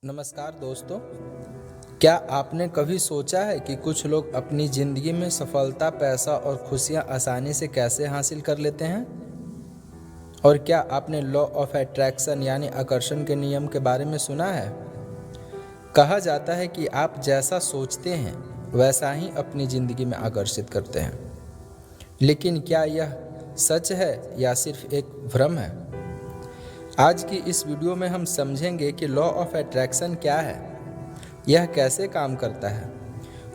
नमस्कार दोस्तों। क्या आपने कभी सोचा है कि कुछ लोग अपनी ज़िंदगी में सफलता, पैसा और खुशियाँ आसानी से कैसे हासिल कर लेते हैं? और क्या आपने लॉ ऑफ अट्रैक्शन यानी आकर्षण के नियम के बारे में सुना है? कहा जाता है कि आप जैसा सोचते हैं वैसा ही अपनी ज़िंदगी में आकर्षित करते हैं। लेकिन क्या यह सच है या सिर्फ एक भ्रम है? आज की इस वीडियो में हम समझेंगे कि लॉ ऑफ अट्रैक्शन क्या है, यह कैसे काम करता है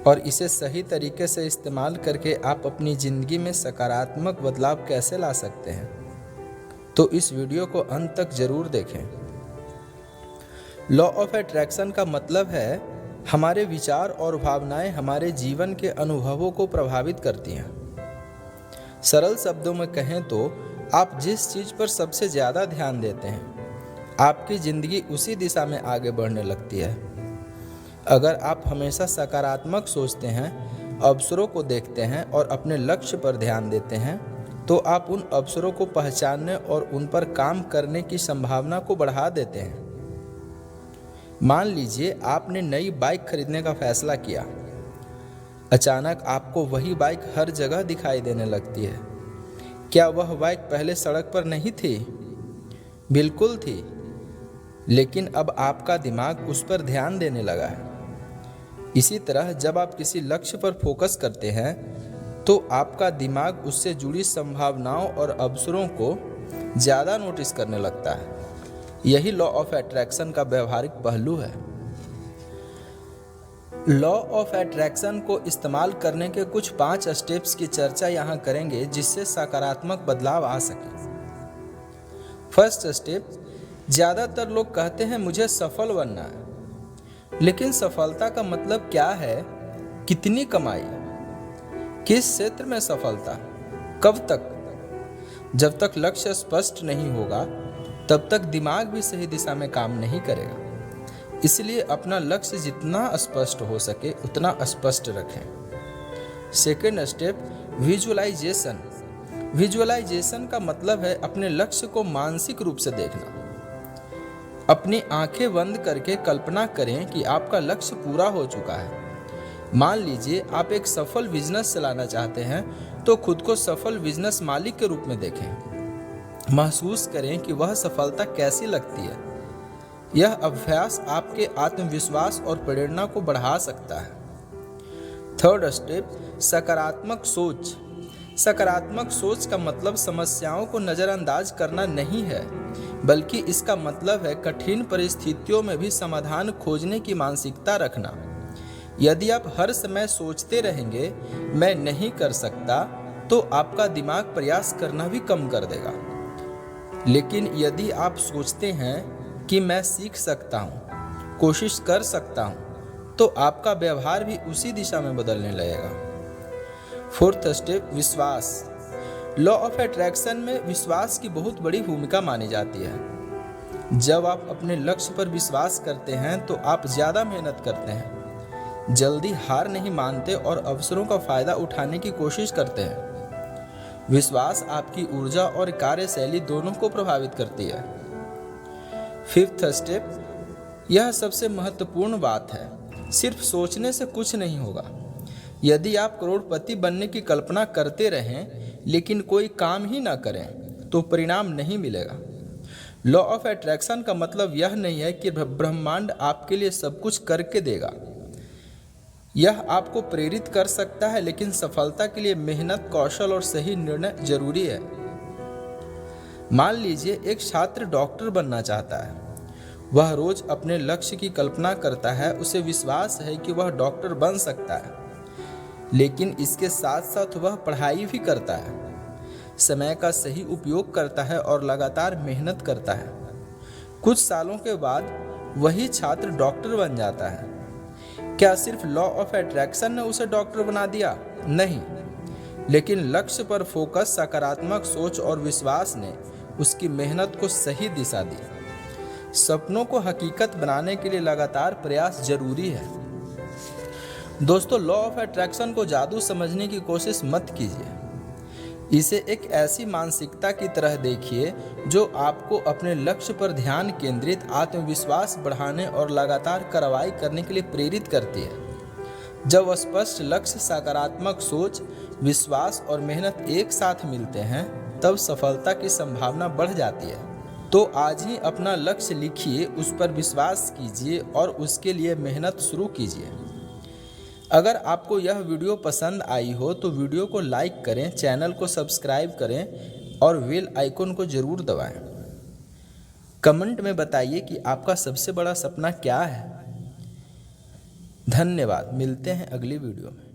और इसे सही तरीके से इस्तेमाल करके आप अपनी ज़िंदगी में सकारात्मक बदलाव कैसे ला सकते हैं। तो इस वीडियो को अंत तक ज़रूर देखें। लॉ ऑफ अट्रैक्शन का मतलब है हमारे विचार और भावनाएं हमारे जीवन के अनुभवों को प्रभावित करती हैं। सरल शब्दों में कहें तो आप जिस चीज़ पर सबसे ज़्यादा ध्यान देते हैं, आपकी ज़िंदगी उसी दिशा में आगे बढ़ने लगती है। अगर आप हमेशा सकारात्मक सोचते हैं, अवसरों को देखते हैं और अपने लक्ष्य पर ध्यान देते हैं, तो आप उन अवसरों को पहचानने और उन पर काम करने की संभावना को बढ़ा देते हैं। मान लीजिए आपने नई बाइक खरीदने का फैसला किया। अचानक आपको वही बाइक हर जगह दिखाई देने लगती है। क्या वह बाइक पहले सड़क पर नहीं थी? बिल्कुल थी, लेकिन अब आपका दिमाग उस पर ध्यान देने लगा है। इसी तरह जब आप किसी लक्ष्य पर फोकस करते हैं तो आपका दिमाग उससे जुड़ी संभावनाओं और अवसरों को ज़्यादा नोटिस करने लगता है। यही लॉ ऑफ अट्रैक्शन का व्यवहारिक पहलू है। लॉ ऑफ अट्रैक्शन को इस्तेमाल करने के कुछ 5 स्टेप्स की चर्चा यहाँ करेंगे जिससे सकारात्मक बदलाव आ सके। फर्स्ट स्टेप, ज़्यादातर लोग कहते हैं मुझे सफल बनना है, लेकिन सफलता का मतलब क्या है? कितनी कमाई, किस क्षेत्र में सफलता, कब तक? जब तक लक्ष्य स्पष्ट नहीं होगा तब तक दिमाग भी सही दिशा में काम नहीं करेगा। इसलिए अपना लक्ष्य जितना स्पष्ट हो सके उतना स्पष्ट रखें। Second step, visualisation. विजुअलाइजेशन का मतलब है अपने लक्ष्य को मानसिक रूप से देखना। अपनी आंखें बंद करके कल्पना करें कि आपका लक्ष्य पूरा हो चुका है। मान लीजिए आप एक सफल बिजनेस चलाना चाहते हैं तो खुद को सफल बिजनेस मालिक के रूप में देखें। महसूस करें कि वह सफलता कैसी लगती है। यह अभ्यास आपके आत्मविश्वास और प्रेरणा को बढ़ा सकता है। थर्ड स्टेप, सकारात्मक सोच। सकारात्मक सोच का मतलब समस्याओं को नज़रअंदाज करना नहीं है, बल्कि इसका मतलब है कठिन परिस्थितियों में भी समाधान खोजने की मानसिकता रखना। यदि आप हर समय सोचते रहेंगे मैं नहीं कर सकता, तो आपका दिमाग प्रयास करना भी कम कर देगा। लेकिन यदि आप सोचते हैं कि मैं सीख सकता हूँ, कोशिश कर सकता हूँ, तो आपका व्यवहार भी उसी दिशा में बदलने लगेगा। फोर्थ स्टेप, विश्वास। लॉ ऑफ अट्रैक्शन में विश्वास की बहुत बड़ी भूमिका मानी जाती है। जब आप अपने लक्ष्य पर विश्वास करते हैं तो आप ज़्यादा मेहनत करते हैं, जल्दी हार नहीं मानते और अवसरों का फायदा उठाने की कोशिश करते हैं। विश्वास आपकी ऊर्जा और कार्यशैली दोनों को प्रभावित करती है। फिफ्थ स्टेप, यह सबसे महत्वपूर्ण बात है, सिर्फ सोचने से कुछ नहीं होगा। यदि आप करोड़पति बनने की कल्पना करते रहें लेकिन कोई काम ही ना करें तो परिणाम नहीं मिलेगा। लॉ ऑफ अट्रैक्शन का मतलब यह नहीं है कि ब्रह्मांड आपके लिए सब कुछ करके देगा। यह आपको प्रेरित कर सकता है, लेकिन सफलता के लिए मेहनत, कौशल और सही निर्णय जरूरी है। मान लीजिए एक छात्र डॉक्टर बनना चाहता है। वह रोज अपने लक्ष्य की कल्पना करता है, उसे विश्वास है कि वह डॉक्टर बन सकता है, लेकिन इसके साथ साथ वह पढ़ाई भी करता है, समय का सही उपयोग करता है और लगातार मेहनत करता है। कुछ सालों के बाद वही छात्र डॉक्टर बन जाता है। क्या सिर्फ लॉ ऑफ अट्रैक्शन ने उसे डॉक्टर बना दिया? नहीं, लेकिन लक्ष्य पर फोकस, सकारात्मक सोच और विश्वास ने उसकी मेहनत को सही दिशा दी। सपनों को हकीकत बनाने के लिए लगातार प्रयास जरूरी है। दोस्तों, लॉ ऑफ अट्रैक्शन को जादू समझने की कोशिश मत कीजिए। इसे एक ऐसी मानसिकता की तरह देखिए जो आपको अपने लक्ष्य पर ध्यान केंद्रित, आत्मविश्वास बढ़ाने और लगातार कार्रवाई करने के लिए प्रेरित करती है। जब स्पष्ट लक्ष्य, सकारात्मक सोच, विश्वास और मेहनत एक साथ मिलते हैं, तब सफलता की संभावना बढ़ जाती है। तो आज ही अपना लक्ष्य लिखिए, उस पर विश्वास कीजिए और उसके लिए मेहनत शुरू कीजिए। अगर आपको यह वीडियो पसंद आई हो तो वीडियो को लाइक करें, चैनल को सब्सक्राइब करें और बेल आइकन को ज़रूर दबाएं। कमेंट में बताइए कि आपका सबसे बड़ा सपना क्या है। धन्यवाद। मिलते हैं अगली वीडियो में।